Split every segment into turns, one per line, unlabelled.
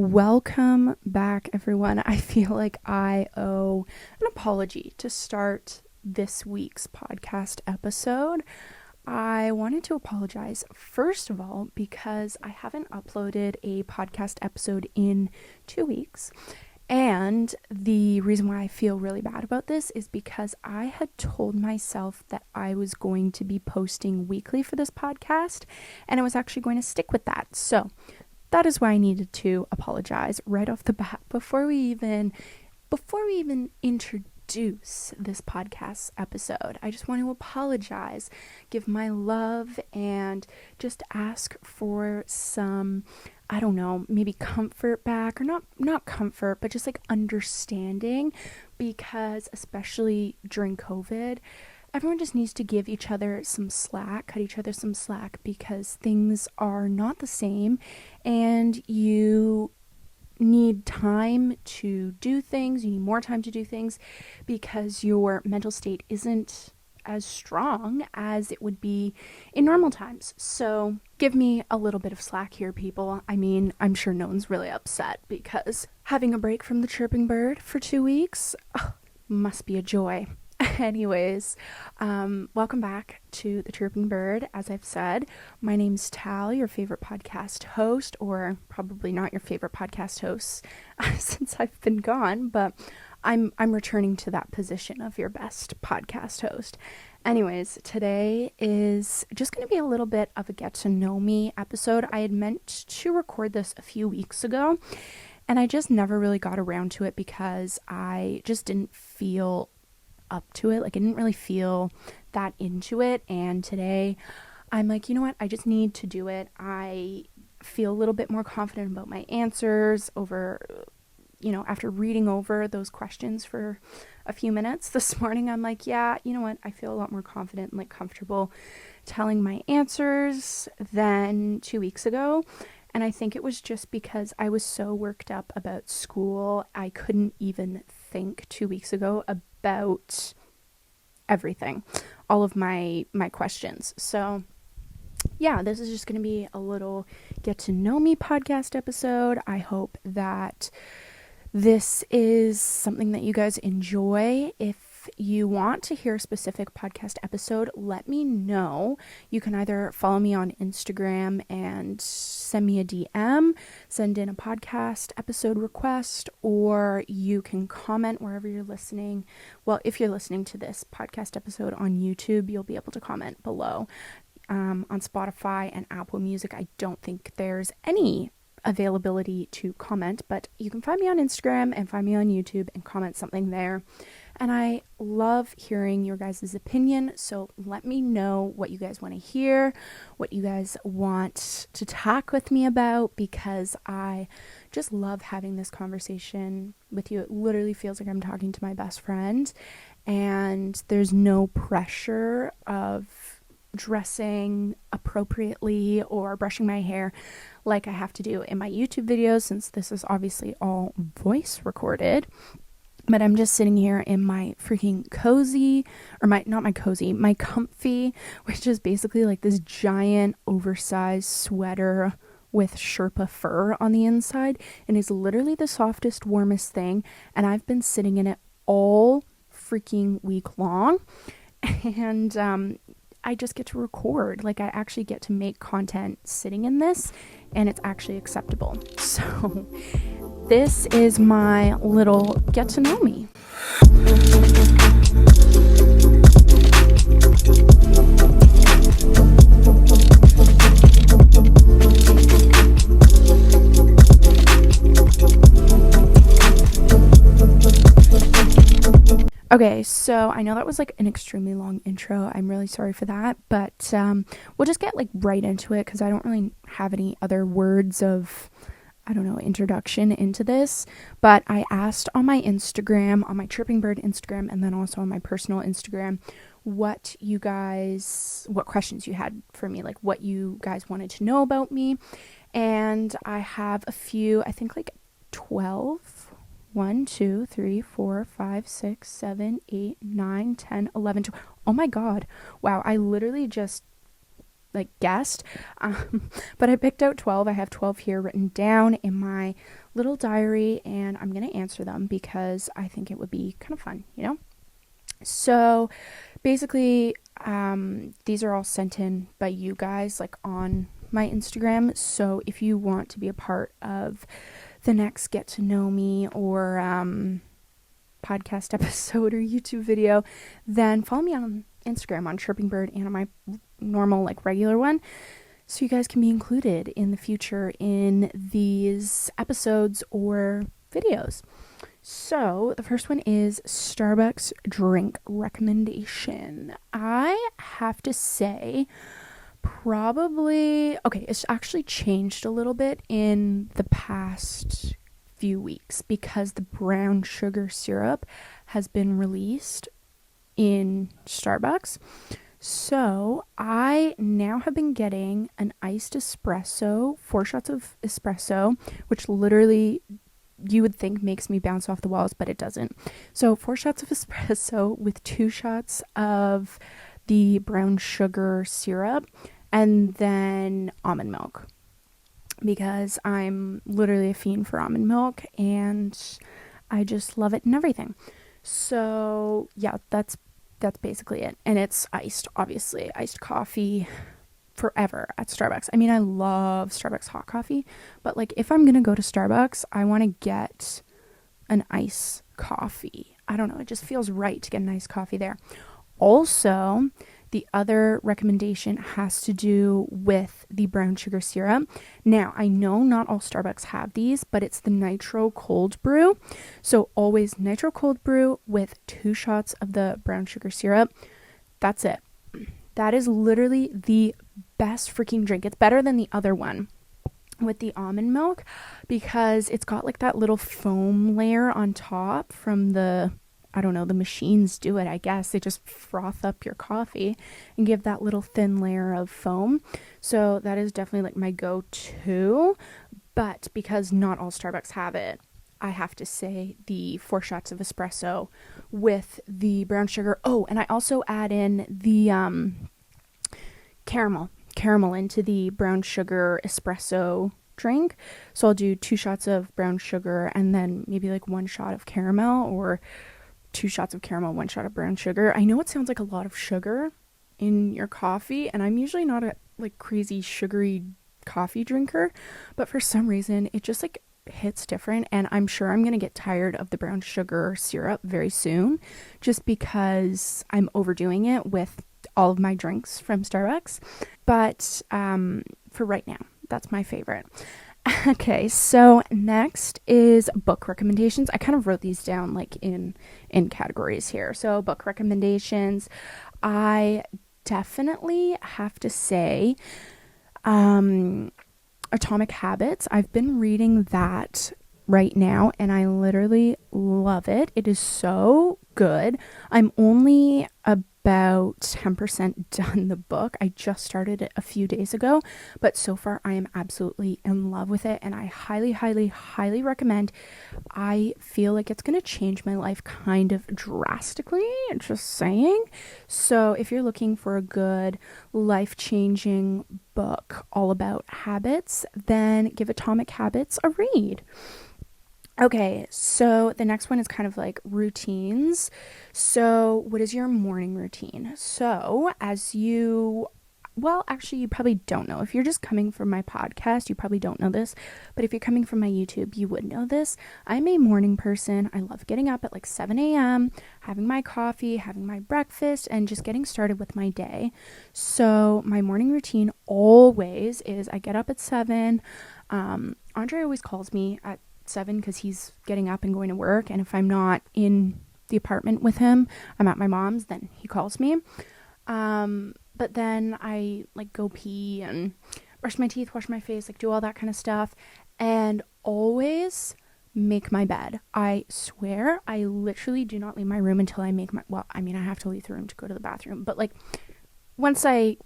Welcome back, everyone. I feel like I owe an apology to start this week's podcast episode. I wanted to apologize, first of all, because I haven't uploaded a podcast episode in 2 weeks. And the reason why I feel really bad about this is because I had told myself that I was going to be posting weekly for this podcast, and I was actually going to stick with that. So that is why I needed to apologize right off the bat before we even introduce this podcast episode. I just want to apologize, give my love, and just ask for some, I don't know, maybe comfort back, or not comfort, but just like understanding, because especially during COVID, everyone just needs to give each other some slack, cut each other some slack, because things are not the same, and you need time to do things, you need more time to do things, because your mental state isn't as strong as it would be in normal times. So give me a little bit of slack here, people. I mean, I'm sure no one's really upset, because having a break from the Chirping Bird for 2 weeks must be a joy. Anyways, welcome back to the Chirping Bird. As I've said, my name's Tal, your favorite podcast host, or probably not your favorite podcast host since I've been gone, but I'm returning to that position of your best podcast host. Anyways, today is just going to be a little bit of a get to know me episode. I had meant to record this a few weeks ago, and I just never really got around to it because I just didn't feel up to it. Like, I didn't really feel that into it, and today I'm like, you know what, I just need to do it. I feel a little bit more confident about my answers after reading over those questions for a few minutes this morning. I'm like, yeah, you know what, I feel a lot more confident and like comfortable telling my answers than 2 weeks ago. And I think it was just because I was so worked up about school. I couldn't even think 2 weeks ago about everything, all of my questions. So yeah, this is just going to be a little get to know me podcast episode. I hope that this is something that you guys enjoy. If you want to hear a specific podcast episode, let me know. You can either follow me on Instagram and send me a DM, send in a podcast episode request, or you can comment wherever you're listening. Well, if you're listening to this podcast episode on YouTube, you'll be able to comment below. On Spotify and Apple Music, I don't think there's any availability to comment, but you can find me on Instagram and find me on YouTube and comment something there. And I love hearing your guys' opinion, so let me know what you guys want to hear, what you guys want to talk with me about, because I just love having this conversation with you. It literally feels like I'm talking to my best friend, and there's no pressure of dressing appropriately or brushing my hair like I have to do in my YouTube videos, since this is obviously all voice recorded. But I'm just sitting here in my freaking cozy, or my comfy, which is basically like this giant oversized sweater with Sherpa fur on the inside, and is literally the softest, warmest thing. And I've been sitting in it all freaking week long. And I just get to record. Like, I actually get to make content sitting in this, and it's actually acceptable. So this is my little get to know me. Okay, so I know that was like an extremely long intro. I'm really sorry for that, but we'll just get like right into it, because I don't really have any other words of, introduction into this. But I asked on my Instagram, on my Chirping Bird Instagram, and then also on my personal Instagram, what questions you had for me, like what you guys wanted to know about me. And I have a few, I think like 12. 1, 2, 3, 4, 5, 6, 7, 8, 9, 10, 11, 12. Oh my god. Wow, I literally just guessed. But I picked out 12. I have 12 here written down in my little diary, and I'm going to answer them because I think it would be kind of fun, So basically, these are all sent in by you guys, like on my Instagram. So if you want to be a part of the next get to know me or podcast episode or YouTube video, then follow me on Instagram on Chirping Bird and on my normal, like, regular one, so you guys can be included in the future in these episodes or videos. So the first one is Starbucks drink recommendation. I have to say, it's actually changed a little bit in the past few weeks because the brown sugar syrup has been released in Starbucks. So I now have been getting an iced espresso, 4 shots of espresso, which literally you would think makes me bounce off the walls, but it doesn't. So 4 shots of espresso with 2 shots of the brown sugar syrup, and then almond milk, because I'm literally a fiend for almond milk and I just love it and everything. So yeah, that's basically it. And it's iced, obviously. Iced coffee forever at Starbucks. I mean, I love Starbucks hot coffee, but like if I'm gonna go to Starbucks, I want to get an iced coffee. I don't know, it just feels right to get an iced coffee there. Also, the other recommendation has to do with the brown sugar syrup. Now, I know not all Starbucks have these, but it's the nitro cold brew. So always nitro cold brew with 2 shots of the brown sugar syrup. That's it. That is literally the best freaking drink. It's better than the other one with the almond milk because it's got like that little foam layer on top from the machines do it, I guess. They just froth up your coffee and give that little thin layer of foam. So that is definitely like my go-to. But because not all Starbucks have it, I have to say the 4 shots of espresso with the brown sugar. Oh, and I also add in the caramel into the brown sugar espresso drink. So I'll do 2 shots of brown sugar and then maybe like 1 shot of caramel, or 2 shots of caramel, 1 shot of brown sugar. I know it sounds like a lot of sugar in your coffee, and I'm usually not a like crazy sugary coffee drinker, but for some reason it just like hits different, and I'm sure I'm gonna get tired of the brown sugar syrup very soon just because I'm overdoing it with all of my drinks from Starbucks. But for right now, that's my favorite. Okay, so next is book recommendations. I kind of wrote these down like in categories here. So book recommendations, I definitely have to say Atomic Habits. I've been reading that right now and I literally love it. It is so good. I'm only about 10% done the book. I just started it a few days ago, but so far I am absolutely in love with it and I highly, highly, highly recommend. I feel like it's going to change my life kind of drastically, just saying. So if you're looking for a good life-changing book all about habits, then give Atomic Habits a read. Okay, so the next one is kind of like routines. So what is your morning routine? So actually you probably don't know. If you're just coming from my podcast, you probably don't know this. But if you're coming from my YouTube, you would know this. I'm a morning person. I love getting up at like 7 a.m., having my coffee, having my breakfast, and just getting started with my day. So my morning routine always is I get up at 7. Andre always calls me at 7 because he's getting up and going to work, and if I'm not in the apartment with him, I'm at my mom's, then he calls me. But then I like go pee and brush my teeth, wash my face, like do all that kind of stuff, and always make my bed. I swear I literally do not leave my room until I make my, I have to leave the room to go to the bathroom, but like once I,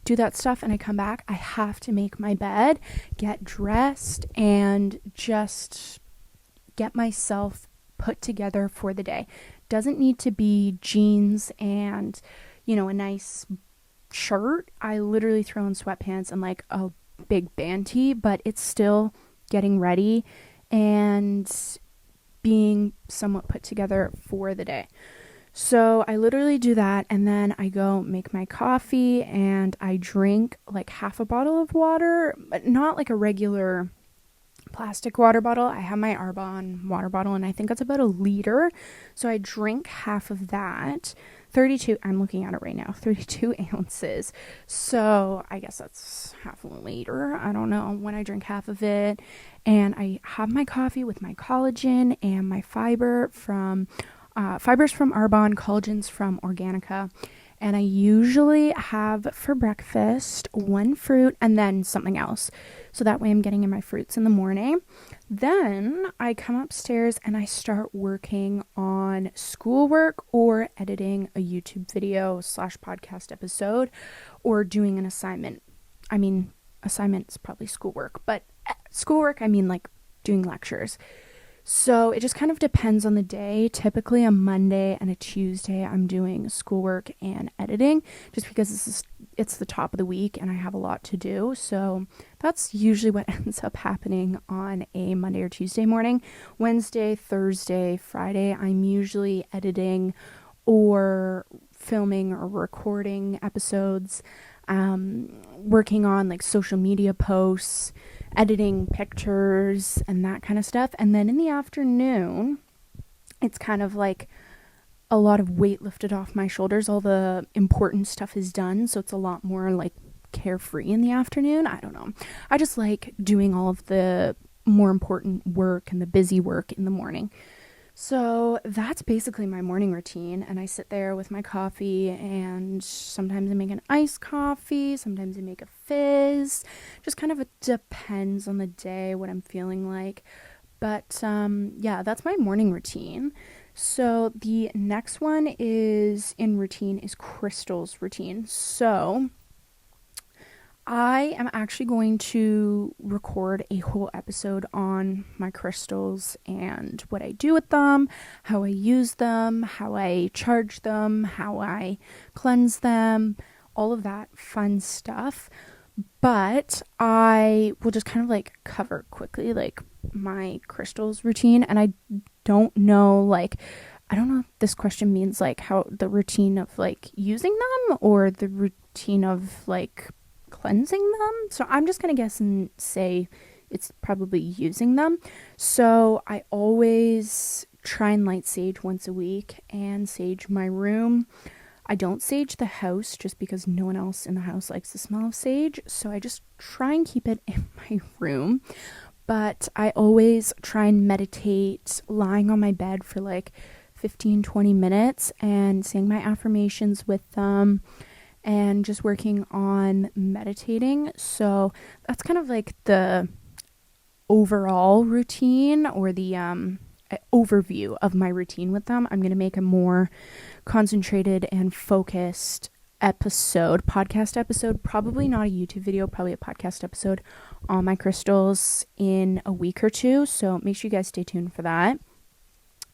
do that stuff and I come back, I have to make my bed, get dressed, and just get myself put together for the day. Doesn't need to be jeans and, a nice shirt. I literally throw in sweatpants and like a big band tee, but it's still getting ready and being somewhat put together for the day. So I literally do that, and then I go make my coffee and I drink like half a bottle of water, but not like a regular plastic water bottle. I have my Arbonne water bottle, and I think it's about a liter. So I drink half of that. 32, I'm looking at it right now, 32 ounces. So I guess that's half a liter. I don't know, when I drink half of it. And I have my coffee with my collagen and my fibers from Arbonne, collagens from Organica. And I usually have for breakfast one fruit and then something else. So that way I'm getting in my fruits in the morning. Then I come upstairs and I start working on schoolwork or editing a YouTube video / podcast episode or doing an assignment. I mean, assignment's probably schoolwork, but schoolwork, I mean like doing lectures. So it just kind of depends on the day. Typically a Monday and a Tuesday I'm doing schoolwork and editing just because it's the top of the week and I have a lot to do. So that's usually what ends up happening on a Monday or Tuesday morning. Wednesday, Thursday, Friday, I'm usually editing or filming or recording episodes, working on like social media posts, editing pictures and that kind of stuff. And then in the afternoon, it's kind of like a lot of weight lifted off my shoulders. All the important stuff is done. So it's a lot more like carefree in the afternoon. I don't know. I just like doing all of the more important work and the busy work in the morning. So that's basically my morning routine, and I sit there with my coffee, and sometimes I make an iced coffee, sometimes I make a fizz, just kind of depends on the day, what I'm feeling like, but yeah, that's my morning routine. So the next one is Crystal's routine. So I am actually going to record a whole episode on my crystals and what I do with them, how I use them, how I charge them, how I cleanse them, all of that fun stuff. But I will just kind of like cover quickly like my crystals routine. And I don't know if this question means like how the routine of like using them or the routine of like cleansing them. So I'm just going to guess and say it's probably using them. So I always try and light sage once a week and sage my room. I don't sage the house just because no one else in the house likes the smell of sage. So I just try and keep it in my room. But I always try and meditate lying on my bed for like 15-20 minutes and saying my affirmations with them. And just working on meditating. So that's kind of like the overall routine or the overview of my routine with them. I'm going to make a more concentrated and focused podcast episode, probably not a YouTube video, probably a podcast episode on my crystals in a week or two. So make sure you guys stay tuned for that.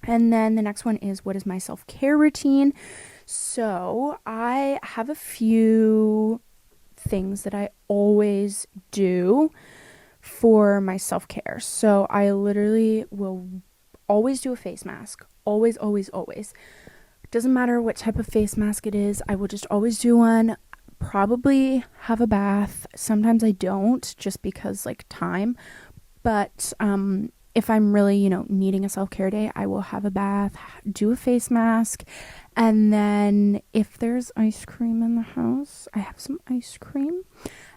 And then the next one is, what is my self-care routine? So I have a few things that I always do for my self-care. So I literally will always do a face mask. Always, always, always. Doesn't matter what type of face mask it is. I will just always do one. Probably have a bath. Sometimes I don't just because like time. But if I'm really, needing a self-care day, I will have a bath, do a face mask, and then if there's ice cream in the house, I have some ice cream.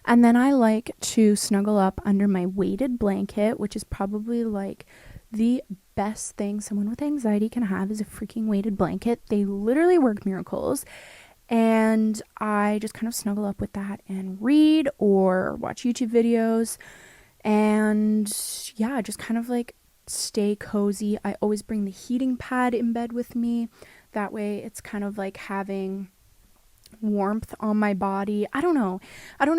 And then I like to snuggle up under my weighted blanket, which is probably like the best thing someone with anxiety can have is a freaking weighted blanket. They literally work miracles. And I just kind of snuggle up with that and read or watch YouTube videos. And yeah, just kind of like stay cozy. I always bring the heating pad in bed with me. That way it's kind of like having warmth on my body. I don't know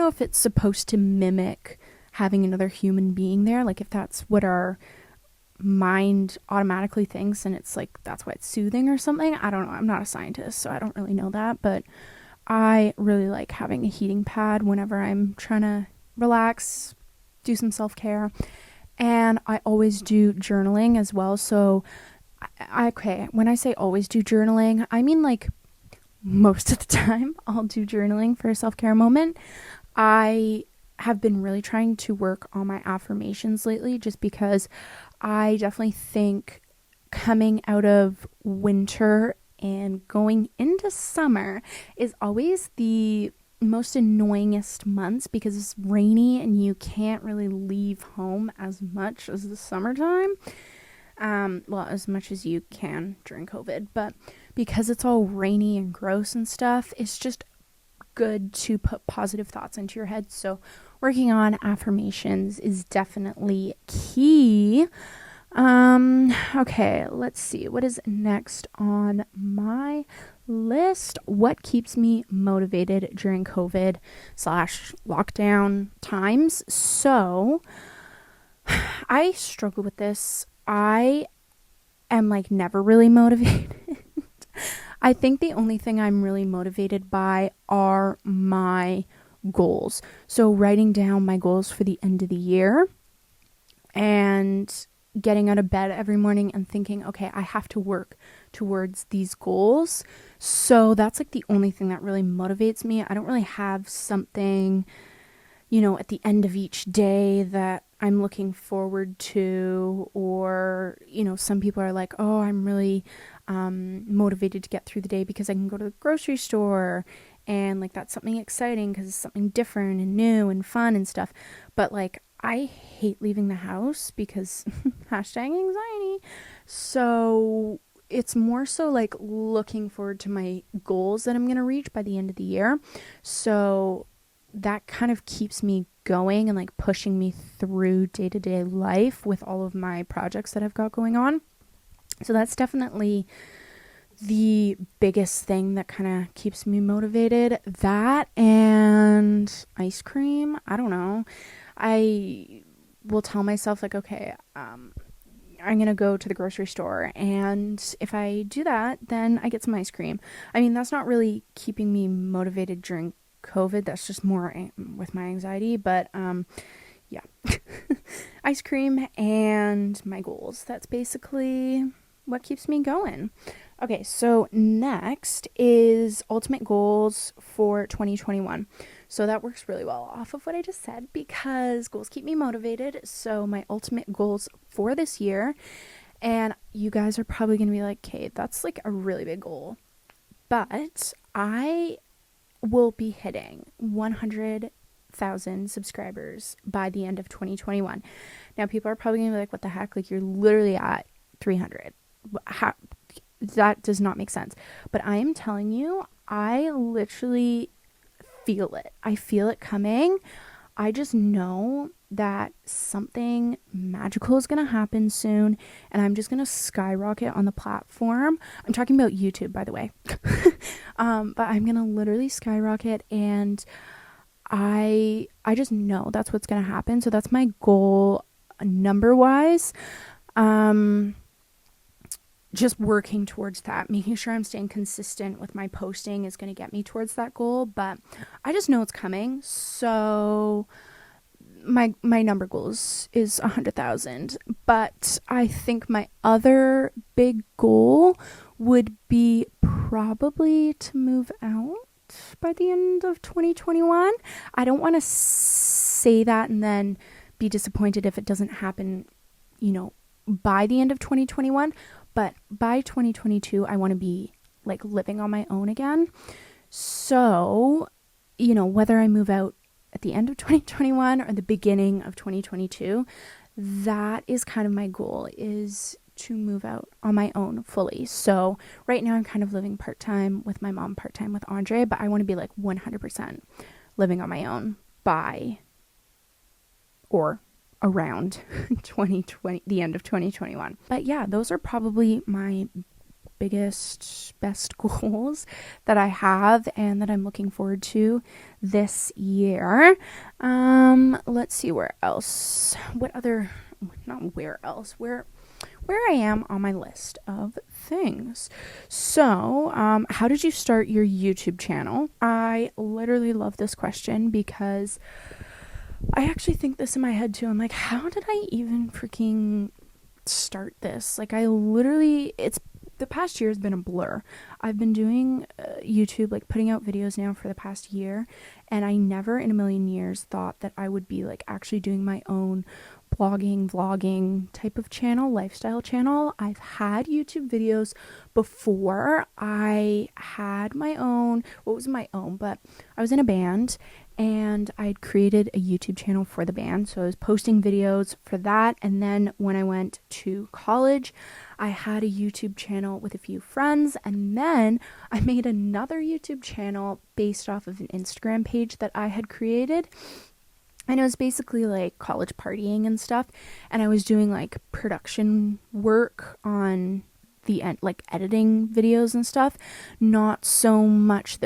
if it's supposed to mimic having another human being there, like if that's what our mind automatically thinks and it's like that's why it's soothing or something. I don't know. I'm not a scientist, so I don't really know that, but I really like having a heating pad whenever I'm trying to relax, do some self-care. And I always do journaling as well. So, okay, when I say always do journaling, I mean like most of the time I'll do journaling for a self-care moment. I have been really trying to work on my affirmations lately just because I definitely think coming out of winter and going into summer is always the most annoyingest months because it's rainy and you can't really leave home as much as the summertime. Well, as much as you can during COVID, but because it's all rainy and gross and stuff, it's just good to put positive thoughts into your head. So working on affirmations is definitely key. Okay, let's see. What is next on my list? What keeps me motivated during COVID / lockdown times? So I struggle with this. I am like never really motivated. I think the only thing I'm really motivated by are my goals. So writing down my goals for the end of the year and getting out of bed every morning and thinking, okay, I have to work towards these goals. So that's like the only thing that really motivates me. I don't really have something, at the end of each day that I'm looking forward to, or, some people are like, oh, I'm really motivated to get through the day because I can go to the grocery store and like that's something exciting because it's something different and new and fun and stuff. But like I hate leaving the house because #anxiety. So it's more so like looking forward to my goals that I'm going to reach by the end of the year. So that kind of keeps me going and like pushing me through day-to-day life with all of my projects that I've got going on. So that's definitely the biggest thing that kind of keeps me motivated. That and ice cream. I don't know. I will tell myself like, okay, I'm going to go to the grocery store. And if I do that, then I get some ice cream. I mean, that's not really keeping me motivated during COVID. That's just more with my anxiety. But yeah, ice cream and my goals. That's basically what keeps me going. Okay, so next is ultimate goals for 2021. So that works really well off of what I just said because goals keep me motivated. So my ultimate goals for this year, and you guys are probably going to be like, Kate, that's like a really big goal. But I will be hitting 100,000 subscribers by the end of 2021. Now, people are probably going to be like, what the heck? Like, you're literally at 300. That does not make sense. But I am telling you, I literally feel it. I feel it coming. I just know that something magical is going to happen soon, and I'm just going to skyrocket on the platform. I'm talking about YouTube, by the way. But I'm going to literally skyrocket, and I just know that's what's going to happen. So that's my goal number-wise. Just working towards that, making sure I'm staying consistent with my posting is going to get me towards that goal, but I just know it's coming. So my number goals is 100,000, but I think my other big goal would be probably to move out by the end of 2021. I don't want to say that and then be disappointed if it doesn't happen, by the end of 2021. But by 2022, I want to be like living on my own again. So, whether I move out at the end of 2021 or the beginning of 2022, that is kind of my goal, is to move out on my own fully. So right now I'm kind of living part-time with my mom, part-time with Andre, but I want to be like 100% living on my own by or around 2020, the end of 2021. But yeah, those are probably my best goals that I have and that I'm looking forward to this year. Let's see where else. Where I am on my list of things. So, how did you start your YouTube channel? I literally love this question because I actually think this in my head too. I'm like, how did I even freaking start this? Like, it's the past year has been a blur. I've been doing YouTube, like putting out videos now for the past year, and I never in a million years thought that I would be like actually doing my own blogging, vlogging type of channel, lifestyle channel. I've had YouTube videos before. I had my own, what was my own, but I was in a band and I'd created a YouTube channel for the band. So I was posting videos for that. And then when I went to college, I had a YouTube channel with a few friends. And then I made another YouTube channel based off of an Instagram page that I had created. And it was basically like college partying and stuff. And I was doing like production work on the end, like editing videos and stuff. Not so much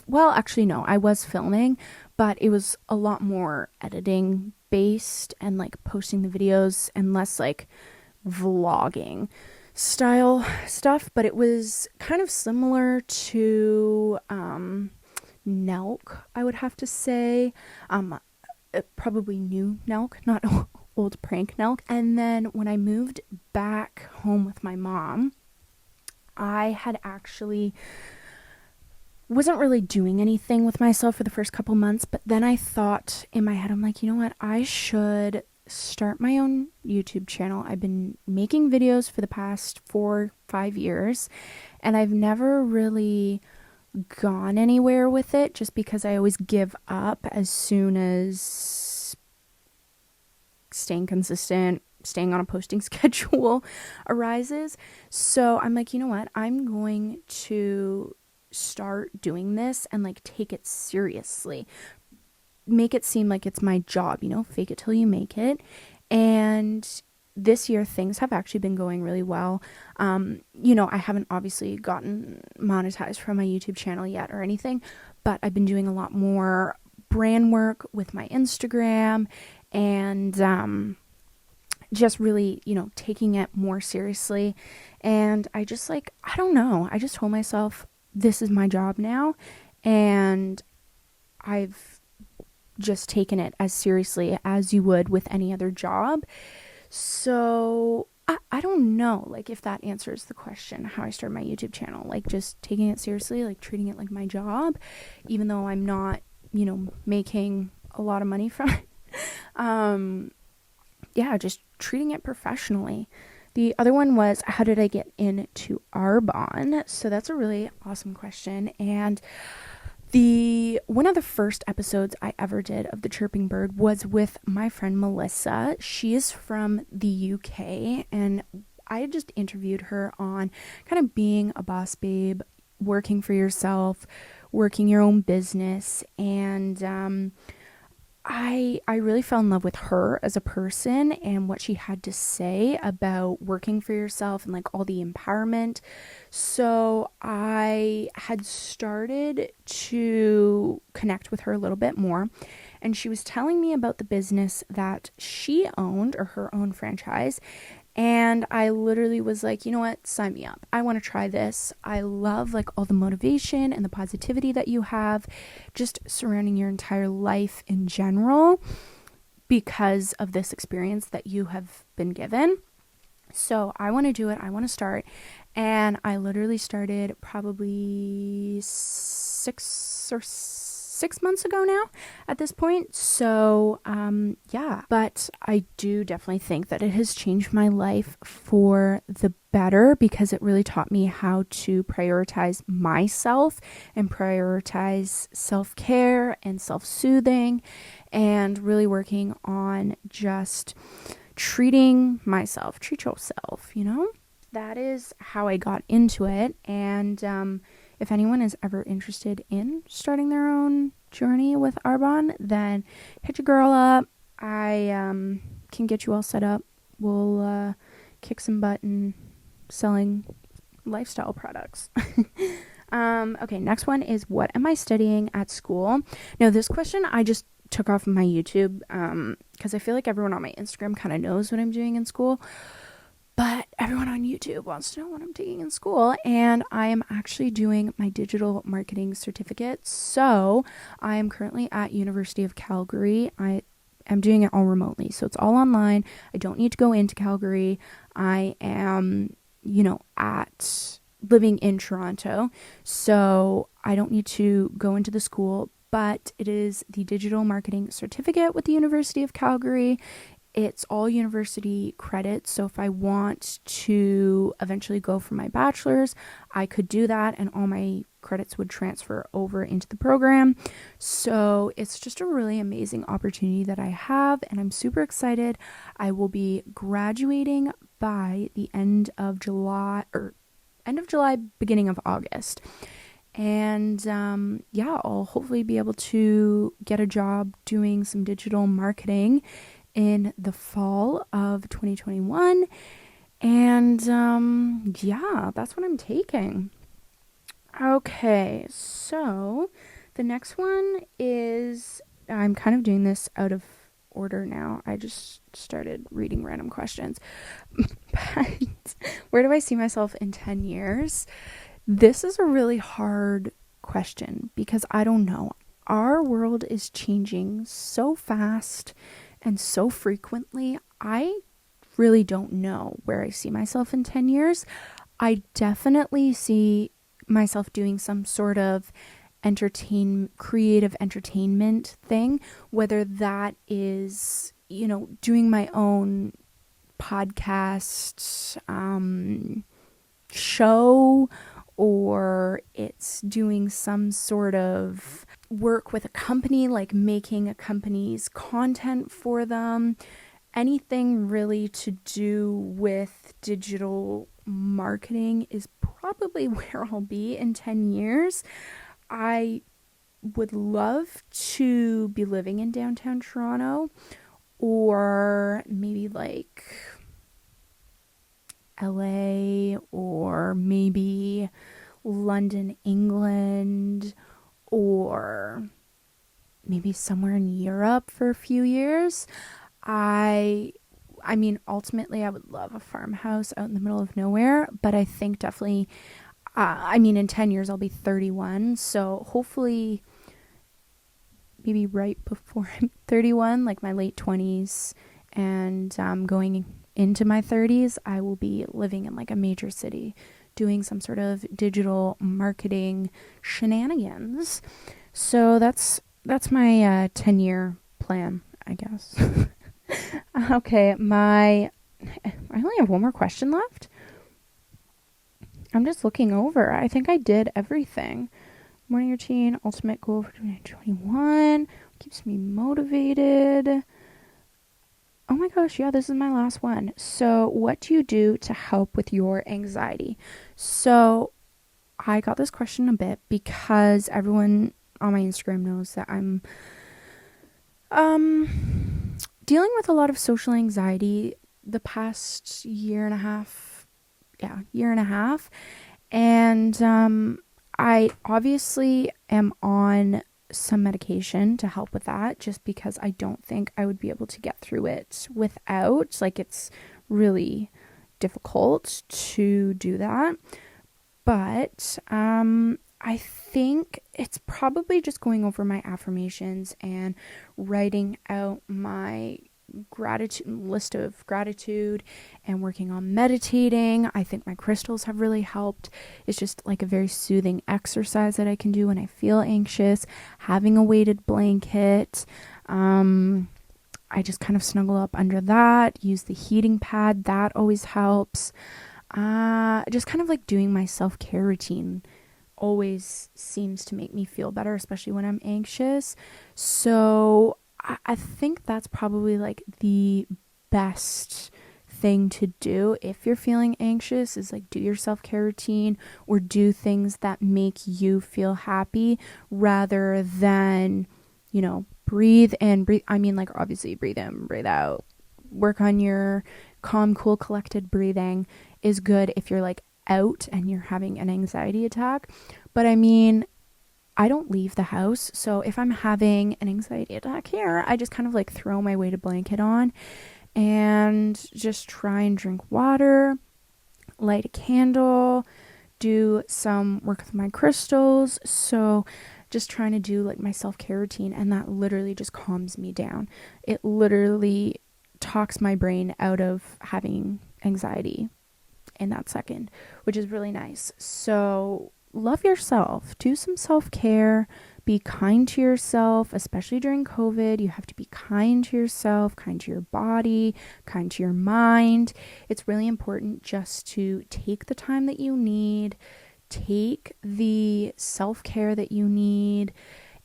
well, actually, no, I was filming, but it was a lot more editing based and like posting the videos and less like vlogging style stuff. But it was kind of similar to Nelk, I would have to say. Probably new Nelk, not old prank Nelk. And then when I moved back home with my mom, I had actually wasn't really doing anything with myself for the first couple months, but then I thought in my head, I'm like, you know what, I should start my own YouTube channel. I've been making videos for the past 4-5 years, and I've never really gone anywhere with it just because I always give up as soon as staying consistent, staying on a posting schedule arises. So I'm like, you know what, I'm going to start doing this and like take it seriously, make it seem like it's my job, fake it till you make it. And this year things have actually been going really well. I haven't obviously gotten monetized from my YouTube channel yet or anything, but I've been doing a lot more brand work with my Instagram and just really, taking it more seriously. And I just I don't know, I just told myself this is my job now, and I've just taken it as seriously as you would with any other job. So I don't know, like, if that answers the question, how I started my YouTube channel, like just taking it seriously, like treating it like my job, even though I'm not, making a lot of money from it. Yeah, just treating it professionally. The other one was, how did I get into Arbonne? So that's a really awesome question. And one of the first episodes I ever did of the Chirping Bird was with my friend Melissa. She is from the UK, and I had just interviewed her on kind of being a boss babe, working for yourself, working your own business, and I really fell in love with her as a person and what she had to say about working for yourself and like all the empowerment. So I had started to connect with her a little bit more, and she was telling me about the business that she owned, or her own franchise. And I literally was like, you know what, sign me up. I want to try this. I love like all the motivation and the positivity that you have just surrounding your entire life in general because of this experience that you have been given. So I want to do it. I want to start. And I literally started probably 6 months ago now at this point. So yeah, but I do definitely think that it has changed my life for the better, because it really taught me how to prioritize myself and prioritize self-care and self-soothing, and really working on just treating myself. Treat yourself, that is how I got into it. And if anyone is ever interested in starting their own journey with Arbonne, then hit your girl up. I can get you all set up. We'll kick some butt in selling lifestyle products. Okay, next one is, what am I studying at school? Now, this question I just took off of my YouTube because I feel like everyone on my Instagram kind of knows what I'm doing in school. But everyone on YouTube wants to know what I'm taking in school, and I am actually doing my digital marketing certificate. So I am currently at University of Calgary. am doing it all remotely. So it's all online. I don't need to go into Calgary. I am, at living in Toronto. So I don't need to go into the school, but it is the digital marketing certificate with the University of Calgary. It's all university credits. So if I want to eventually go for my bachelor's, I could do that and all my credits would transfer over into the program. So it's just a really amazing opportunity that I have, and I'm super excited. I will be graduating by the end of July, beginning of August. And I'll hopefully be able to get a job doing some digital marketing in the fall of 2021. And that's what I'm taking. Okay, so the next one is, I'm kind of doing this out of order now. I just started reading random questions. But where do I see myself in 10 years? This is a really hard question because I don't know. Our world is changing so fast and so frequently. I really don't know where I see myself in 10 years. I definitely see myself doing some sort of creative entertainment thing, whether that is, doing my own podcast show, or it's doing some sort of work with a company, like making a company's content for them. Anything really to do with digital marketing is probably where I'll be in 10 years. I would love to be living in downtown Toronto, or maybe like LA, or maybe London, England, or maybe somewhere in Europe for a few years. I mean, ultimately, I would love a farmhouse out in the middle of nowhere, but I think definitely, in 10 years, I'll be 31. So hopefully, maybe right before I'm 31, like my late 20s, and going into my 30s, I will be living in like a major city, doing some sort of digital marketing shenanigans. So that's my 10-year plan, I guess. Okay, I only have one more question left. I'm just looking over. I think I did everything. Morning routine, ultimate goal for 2021, keeps me motivated. Oh my gosh, yeah, this is my last one. So, what do you do to help with your anxiety? So, I got this question a bit because everyone on my Instagram knows that I'm dealing with a lot of social anxiety the past year and a half. And I obviously am on some medication to help with that, just because I don't think I would be able to get through it without. Like, it's really difficult to do that. But I think it's probably just going over my affirmations and writing out my list of gratitude and working on meditating. I think my crystals have really helped. It's just like a very soothing exercise that I can do when I feel anxious. Having a weighted blanket. I just kind of snuggle up under that, use the heating pad. That always helps. Just kind of like doing my self-care routine always seems to make me feel better, especially when I'm anxious. So I think that's probably like the best thing to do if you're feeling anxious, is like do your self-care routine or do things that make you feel happy, rather than, breathe in, breathe. I mean, like, obviously breathe in, breathe out. Work on your calm, cool, collected breathing is good if you're like out and you're having an anxiety attack. But I mean, I don't leave the house. So if I'm having an anxiety attack here, I just kind of like throw my weighted blanket on and just try and drink water, light a candle, do some work with my crystals. So just trying to do like my self-care routine, and that literally just calms me down. It literally talks my brain out of having anxiety in that second, which is really nice. So love yourself, do some self-care, be kind to yourself, especially during COVID. You have to be kind to yourself, kind to your body, kind to your mind. It's really important just to take the time that you need, take the self-care that you need,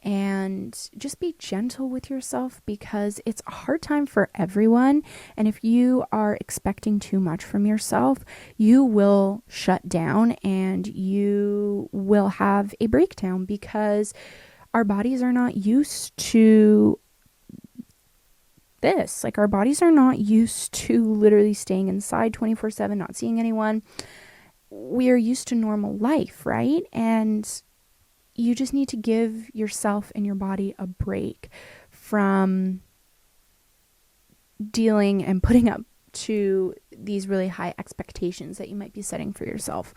and just be gentle with yourself, because it's a hard time for everyone. And if you are expecting too much from yourself, you will shut down and you will have a breakdown, because our bodies are not used to this. Like, our bodies are not used to literally staying inside 24/7, not seeing anyone. We are used to normal life, right? And you just need to give yourself and your body a break from dealing and putting up to these really high expectations that you might be setting for yourself.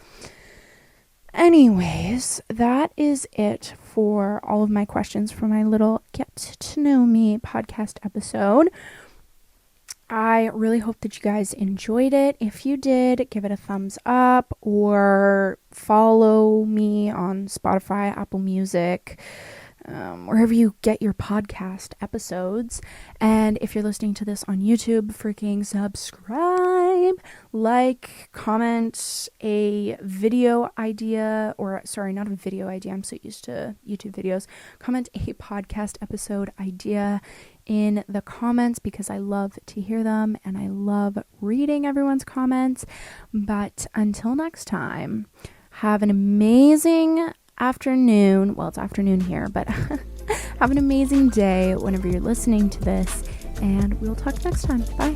Anyways, that is it for all of my questions for my little Get to Know Me podcast episode. I really hope that you guys enjoyed it. If you did, give it a thumbs up or follow me on Spotify, Apple Music, wherever you get your podcast episodes. And if you're listening to this on YouTube, freaking subscribe, like, comment a video idea, or sorry, not a video idea. I'm so used to YouTube videos. Comment a podcast episode idea in the comments, because I love to hear them and I love reading everyone's comments. But until next time, have an amazing afternoon. Well, it's afternoon here, but have an amazing day whenever you're listening to this, and we'll talk next time. Bye.